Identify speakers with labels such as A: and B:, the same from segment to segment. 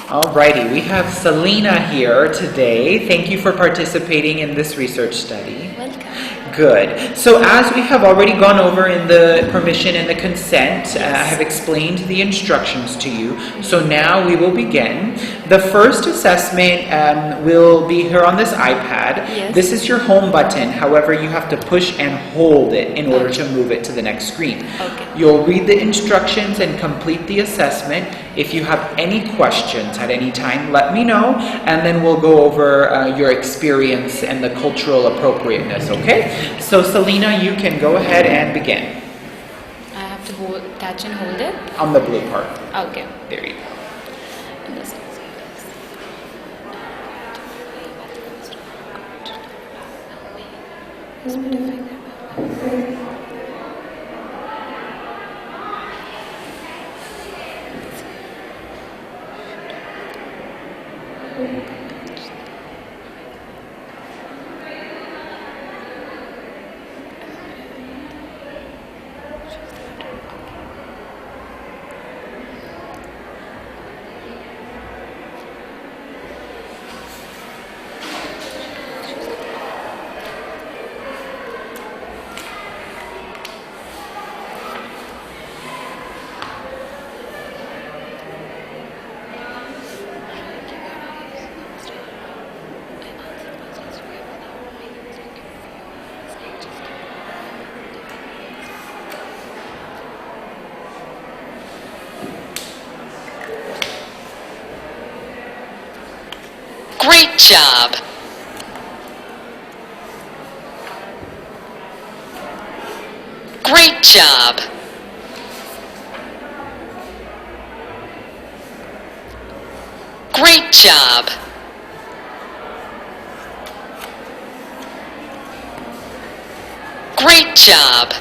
A: Alrighty, we have Selena here today. Thank you for participating in this research study.
B: Welcome.
A: Good. So as we have already gone over in the permission and the consent, I have explained the instructions to you. So now we will begin. The first assessment will be here on this iPad.
B: Yes.
A: This is your home button. However, you have to push and hold it in order
B: Okay.
A: to move it to the next screen.
B: Okay.
A: You'll read the instructions and complete the assessment. If you have any questions at any time, let me know, and then we'll go over your experience and the cultural appropriateness, okay? So Selena, you can go ahead and begin
B: I have to touch and hold it.
A: on the blue part.
B: Okay.
A: There you go.
B: And this-
C: Great job! Great job! Great job! Great job!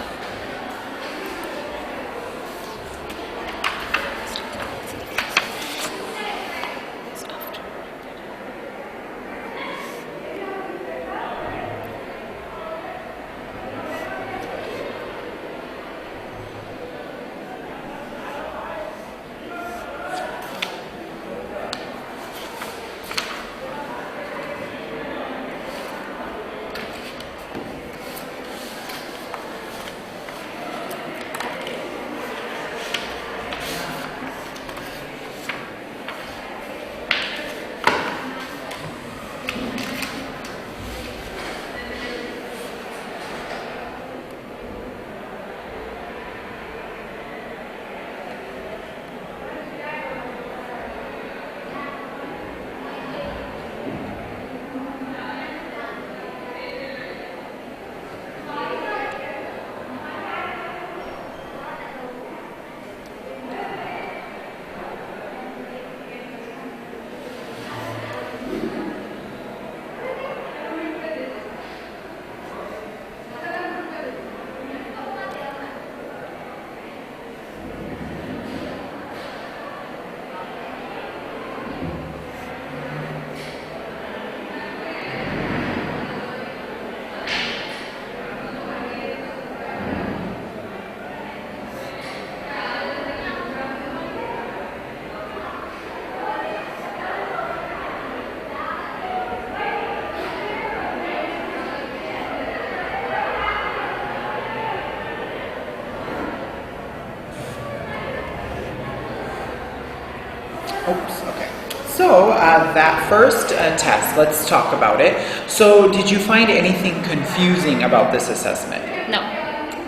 A: Oops, okay. So that first test, let's talk about it. So did you find anything confusing about this assessment?
B: No.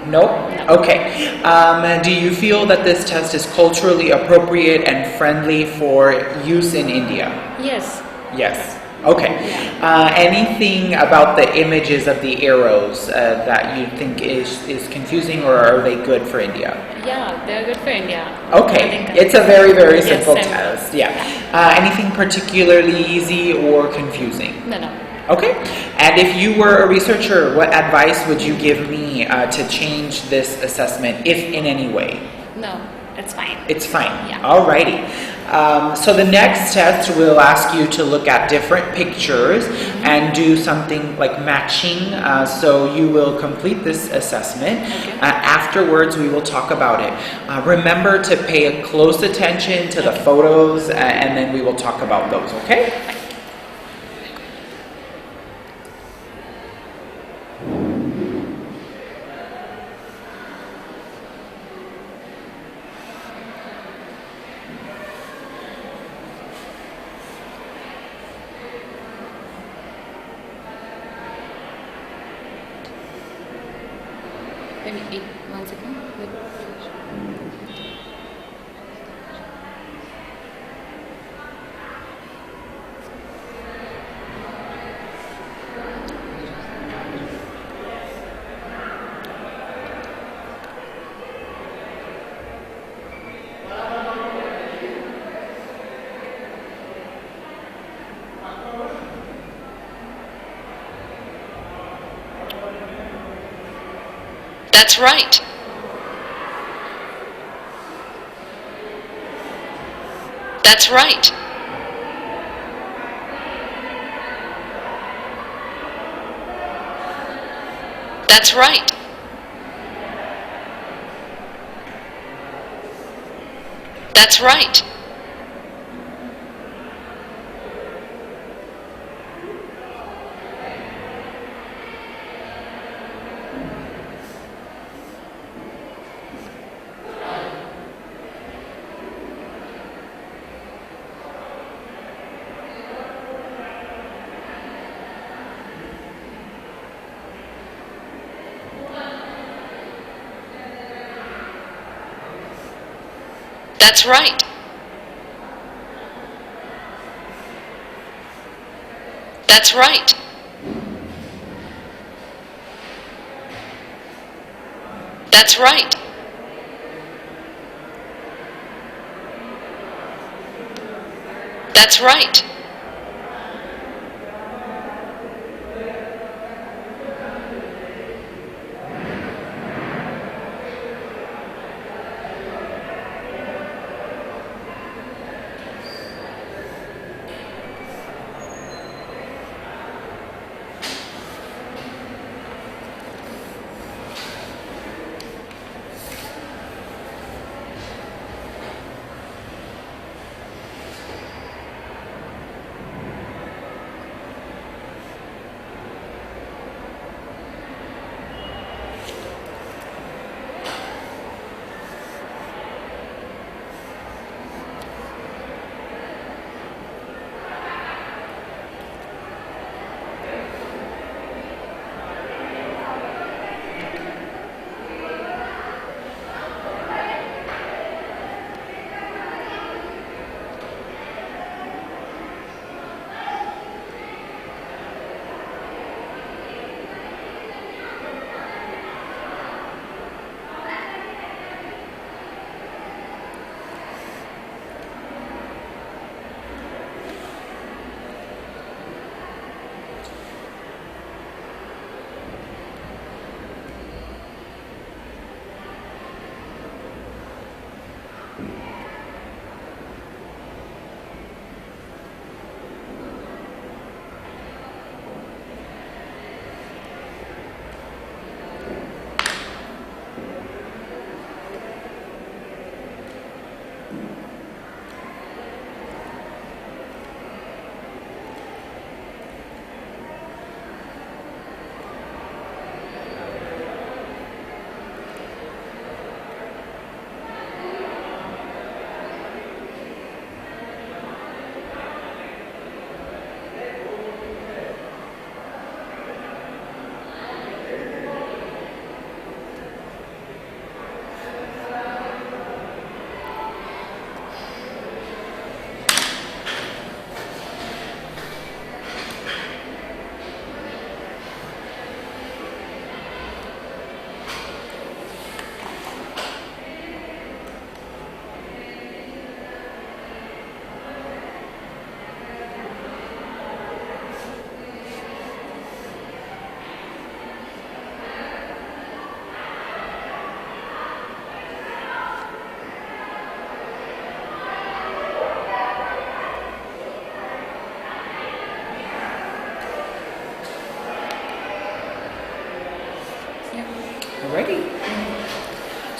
A: Nope? Okay. Do you feel that this test is culturally appropriate and friendly for use in India?
B: Yes.
A: Yes. Okay. Anything about the images of the arrows that you think is confusing, or are they good for India?
B: Yeah, they're good for India.
A: Okay. It's a very, very
B: Yes,
A: simple
B: simple.
A: test. Yeah. Anything particularly easy or confusing?
B: No.
A: Okay. And if you were a researcher, what advice would you give me to change this assessment, if in any way?
B: No. it's fine.
A: It's fine.
B: Yeah.
A: Alrighty. So the next test will ask you to look at different pictures and do something like matching. So you will complete this assessment.
B: Okay.
A: Afterwards, we will talk about it. Remember to pay close attention to the photos, and then we will talk about those. Okay?
B: Wait, 1 second. Wait.
C: That's right. That's right. That's right. That's right. That's right. That's right. That's right. That's right.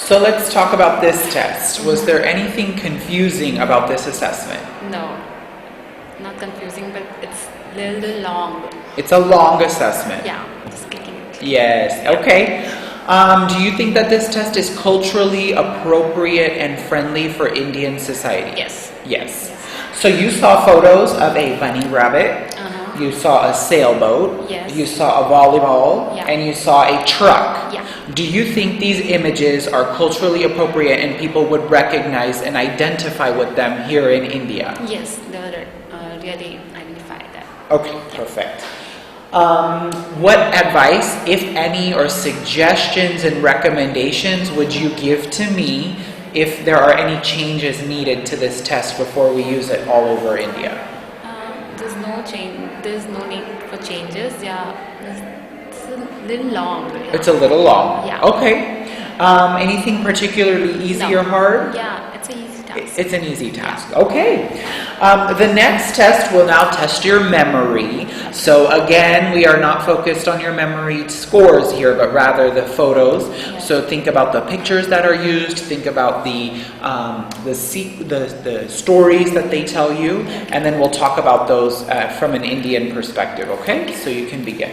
A: So let's talk about this test. Was there anything confusing about this assessment?
B: No, not confusing, but it's little long.
A: It's a long assessment.
B: Yeah, just clicking it.
A: Yes, okay. Do you think that this test is culturally appropriate and friendly for Indian society?
B: Yes.
A: Yes. So you saw photos of a bunny rabbit,
B: Uh-huh.
A: you saw a sailboat,
B: Yes.
A: you saw a volleyball,
B: Yeah.
A: and you saw a truck.
B: Yeah.
A: Do you think these images are culturally appropriate and people would recognize and identify with them here in India?
B: Yes, they will really identify that.
A: Okay, perfect. What advice, if any, or suggestions and recommendations would you give to me if there are any changes needed to this test before we use it all over India?
B: There's no change. There's no need for changes. Yeah, it's a little long. Yeah.
A: It's a little long.
B: Yeah.
A: Okay. Anything particularly easy
B: No.
A: or hard?
B: Yeah, it's an easy task.
A: It's an easy task. Okay. The next test will now test your memory. So again, we are not focused on your memory scores here, but rather the photos.
B: Yeah.
A: So think about the pictures that are used. Think about the stories that they tell you, and then we'll talk about those from an Indian perspective. Okay? So you can begin.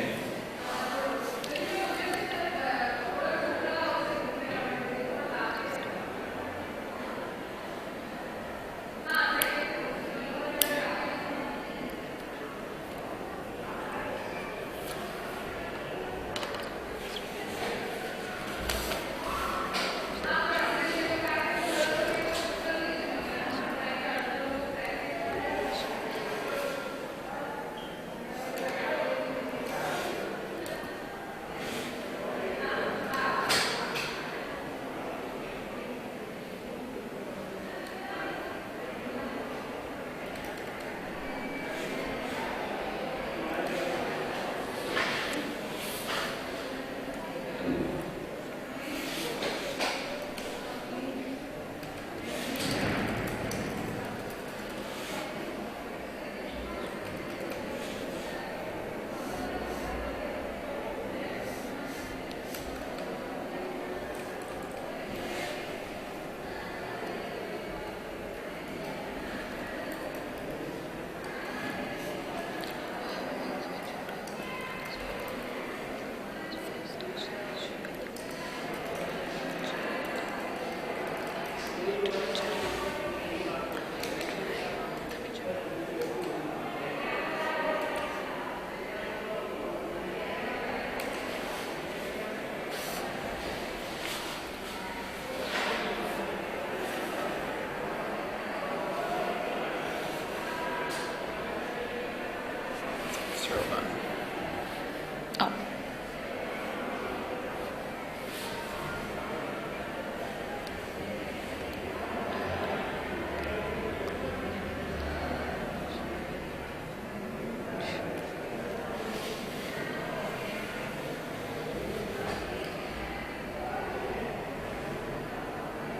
B: Oh.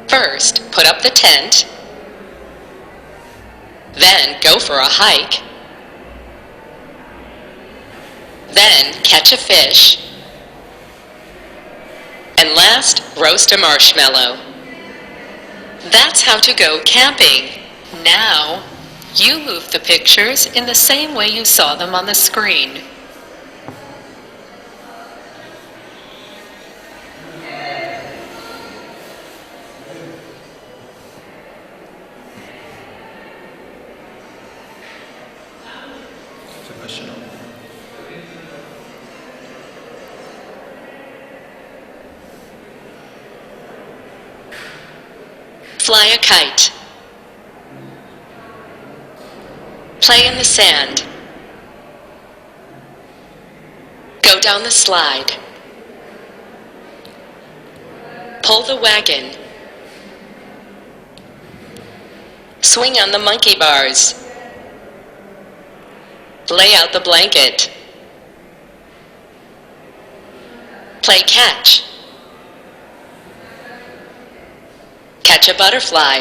C: First, put up the tent. Then go for a hike. Then catch a fish. And last, roast a marshmallow. That's how to go camping. Now, you move the pictures in the same way you saw them on the screen. Fly a kite. Play in the sand. Go down the slide. Pull the wagon. Swing on the monkey bars. Lay out the blanket. Play catch. Catch a butterfly.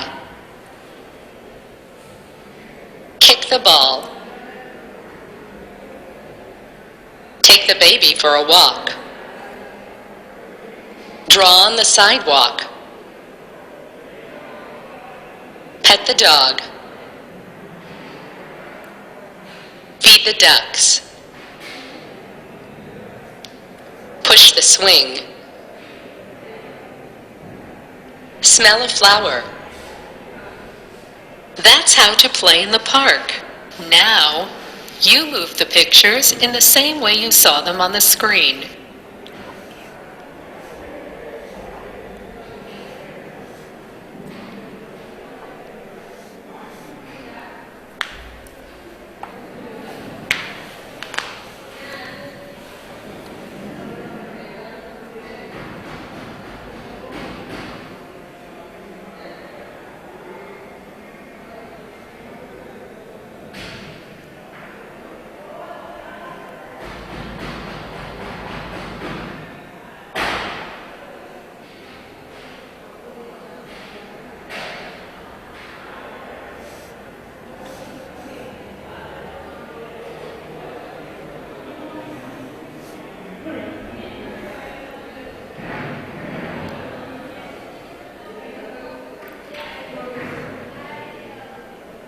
C: Kick the ball. Take the baby for a walk. Draw on the sidewalk. Pet the dog. Feed the ducks. Push the swing. Smell a flower. That's how to play in the park. Now, you move the pictures in the same way you saw them on the screen.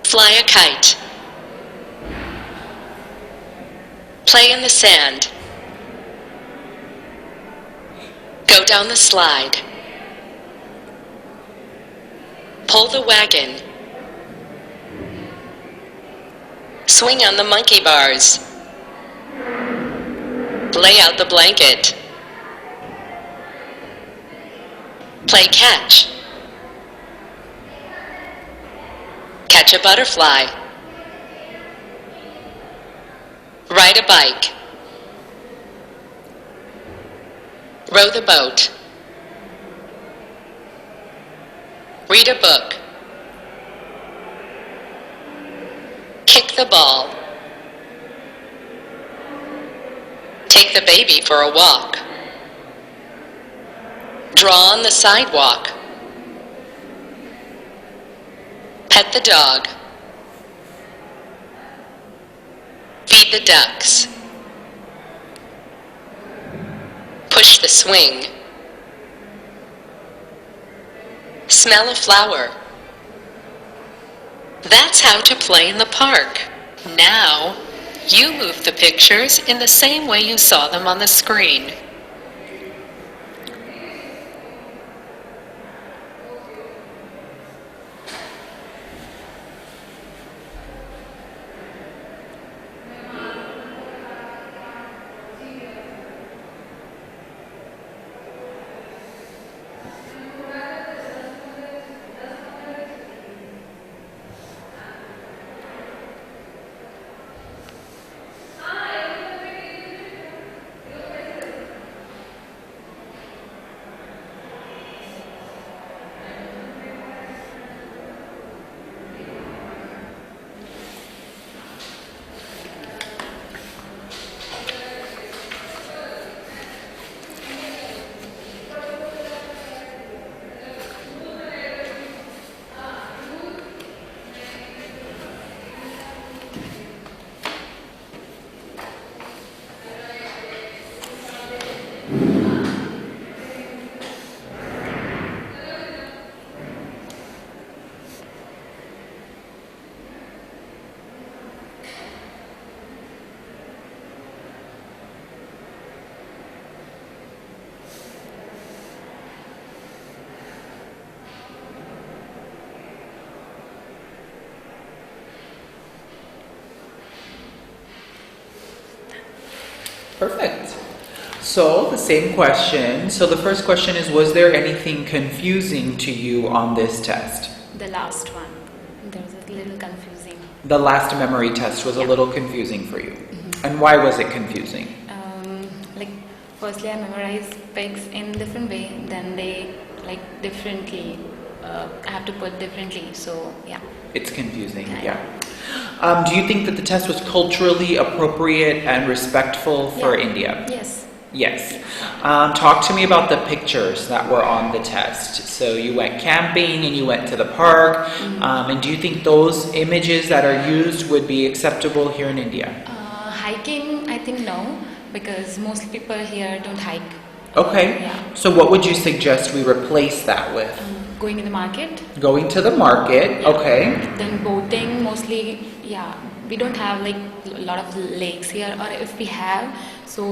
C: Fly a kite. Play in the sand. Go down the slide. Pull the wagon. Swing on the monkey bars. Lay out the blanket. Play catch. Catch a butterfly. Ride a bike. Row the boat. Read a book. Kick the ball. Take the baby for a walk. Draw on the sidewalk. Pet the dog. Feed the ducks. Push the swing. Smell a flower. That's how to play in the park. Now, you move the pictures in the same way you saw them on the screen.
A: Perfect. So the same question. So the first question is, was there anything confusing to you on this test?
B: The last one. There was a little confusing.
A: The last memory test was a little confusing for you. And why was it confusing?
B: Like, firstly, I memorized pigs in different way. Then they differently. I have to put differently. So yeah.
A: It's confusing.
B: Yeah.
A: Do you think that the test was culturally appropriate and respectful for India?
B: Yes.
A: Yes. Talk to me about the pictures that were on the test. So you went camping and you went to the park. And do you think those images that are used would be acceptable here in India?
B: Hiking, I think no, because most people here don't hike.
A: Okay.
B: Yeah.
A: So what would you suggest we replace that with?
B: going in the market.
A: Going to the market,
B: Yeah.
A: okay.
B: Then boating mostly, yeah. We don't have like a lot of lakes here, or if we have, so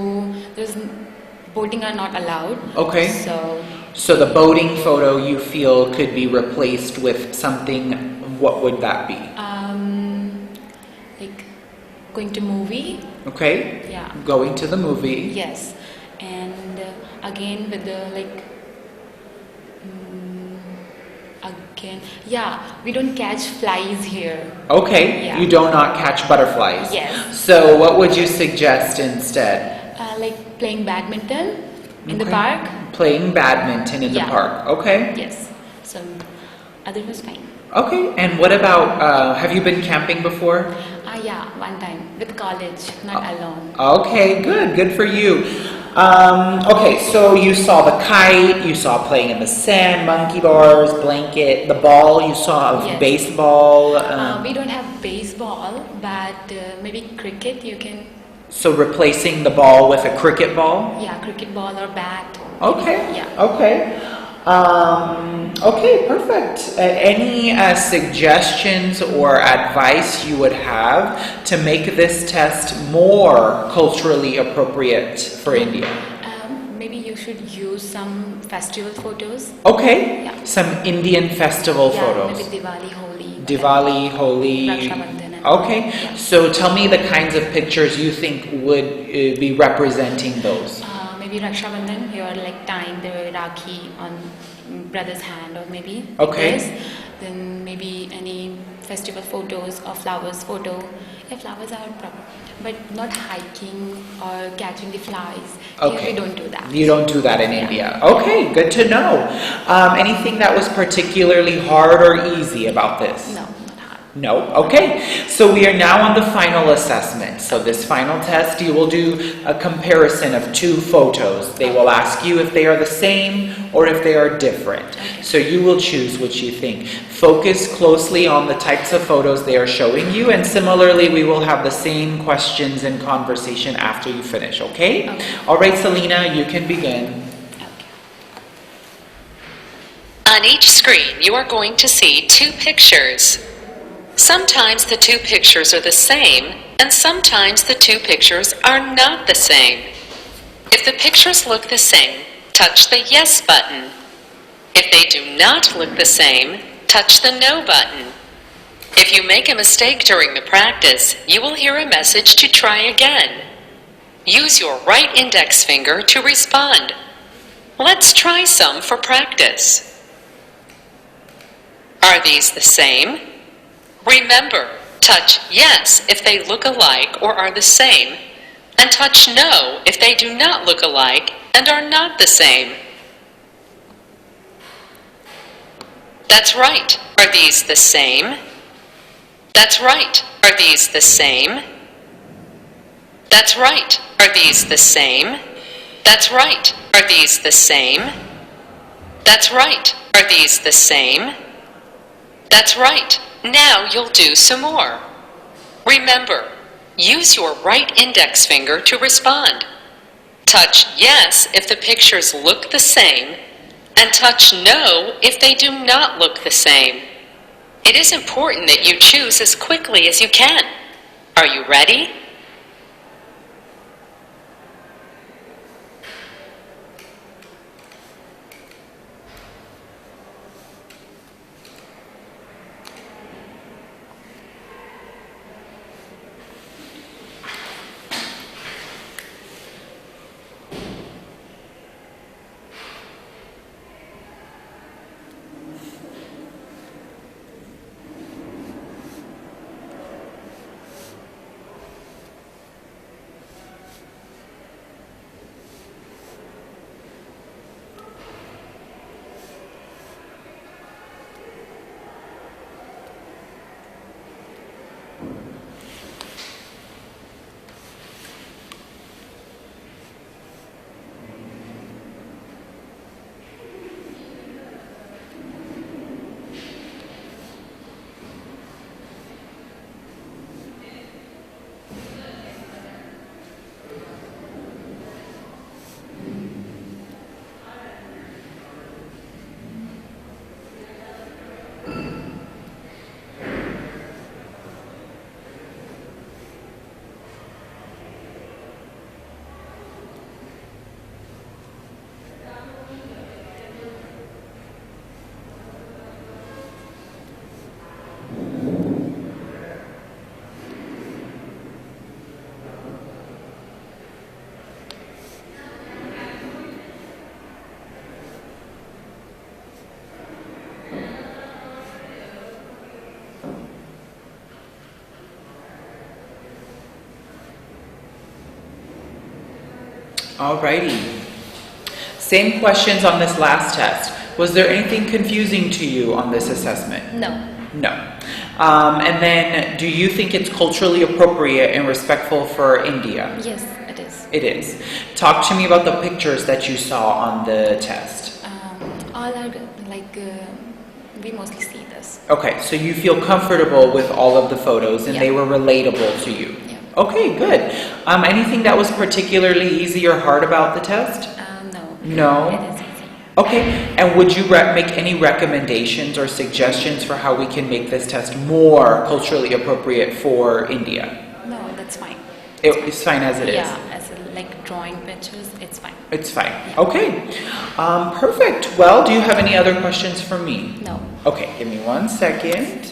B: boating are not allowed.
A: Okay. So the boating photo you feel could be replaced with something, what would that be?
B: Like going to movie.
A: Okay.
B: Yeah.
A: Going to the movie.
B: Yes, and again with the like. Again, yeah, we don't catch flies here.
A: Okay.
B: Yeah.
A: You do not catch butterflies.
B: Yes.
A: So what would you suggest instead?
B: Like playing badminton in the
A: Okay.
B: park.
A: Playing badminton in the
B: Yeah.
A: park. Okay.
B: Yes. So other was fine.
A: Okay. And what about, have you been camping before?
B: Yeah, one time with college, not alone.
A: Okay, good. Good for you. Okay, so you saw the kite, you saw playing in the sand, monkey bars, blanket, the ball, you saw a
B: Yes.
A: baseball.
B: We don't have baseball, but maybe cricket. You can,
A: So replacing the ball with a cricket ball?
B: yeah, cricket ball or bat.
A: Okay.
B: Yeah.
A: Okay. Okay, perfect. Any suggestions or advice you would have to make this test more culturally appropriate for India?
B: Maybe you should use some festival photos.
A: Okay.
B: Yeah.
A: Some Indian festival
B: Yeah,
A: photos.
B: maybe Diwali, Holi.
A: Diwali, Holi.
B: Raksha Bandhan and-
A: Okay.
B: Yeah.
A: So tell me the kinds of pictures you think would be representing those.
B: Maybe Raksha Bandhan, you're like tying the Rakhi on brother's hand, or maybe
A: Okay.
B: this. Then maybe any festival photos or flowers photo. Yeah, flowers are proper, but not hiking or catching the flies.
A: Okay.
B: Here we don't do that.
A: You don't do that in
B: Yeah.
A: India. Okay, good to know. Anything that was particularly hard or easy about this?
B: No, not hard.
A: No? Okay. So we are now on the final assessment. So this final test, you will do a comparison of two photos. They will ask you if they are the same or if they are different.
B: Okay.
A: So you will choose which you think. Focus closely on the types of photos they are showing you, and similarly, we will have the same questions and conversation after you finish, okay?
B: Okay.
A: All right, Selena, you can begin.
B: Okay.
C: On each screen, you are going to see two pictures. Sometimes the two pictures are the same, and sometimes the two pictures are not the same. If the pictures look the same, touch the Yes button. If they do not look the same, touch the No button. If you make a mistake during the practice, you will hear a message to try again. Use your right index finger to respond. Let's try some for practice. Are these the same? Remember, touch Yes if they look alike or are the same, and touch No if they do not look alike and are not the same. That's right. Are these the same? That's right. Are these the same? That's right. Are these the same? That's right. Are these the same? That's right. Are these the same? That's right. Now you'll do some more. Remember, use your right index finger to respond. Touch Yes if the pictures look the same, and touch No if they do not look the same. It is important that you choose as quickly as you can. Are you ready?
A: Alrighty. Same questions on this last test. Was there anything confusing to you on this assessment?
B: No.
A: No. And then, do you think it's culturally appropriate and respectful for India?
B: Yes, it is.
A: It is. Talk to me about the pictures that you saw on the test.
B: All are good. Like we mostly see this.
A: Okay, so you feel comfortable with all of the photos and
B: Yeah.
A: they were relatable to you?
B: Yeah.
A: Okay, good. Anything that was particularly easy or hard about the test?
B: No.
A: No?
B: It is easy.
A: Okay, and would you make any recommendations or suggestions for how we can make this test more culturally appropriate for India?
B: No, that's fine.
A: It's fine as it is.
B: Yeah, as like drawing pictures, it's fine.
A: It's fine.
B: Yeah.
A: Okay, perfect. Well, do you have any other questions for me?
B: No.
A: Okay, give me 1 second.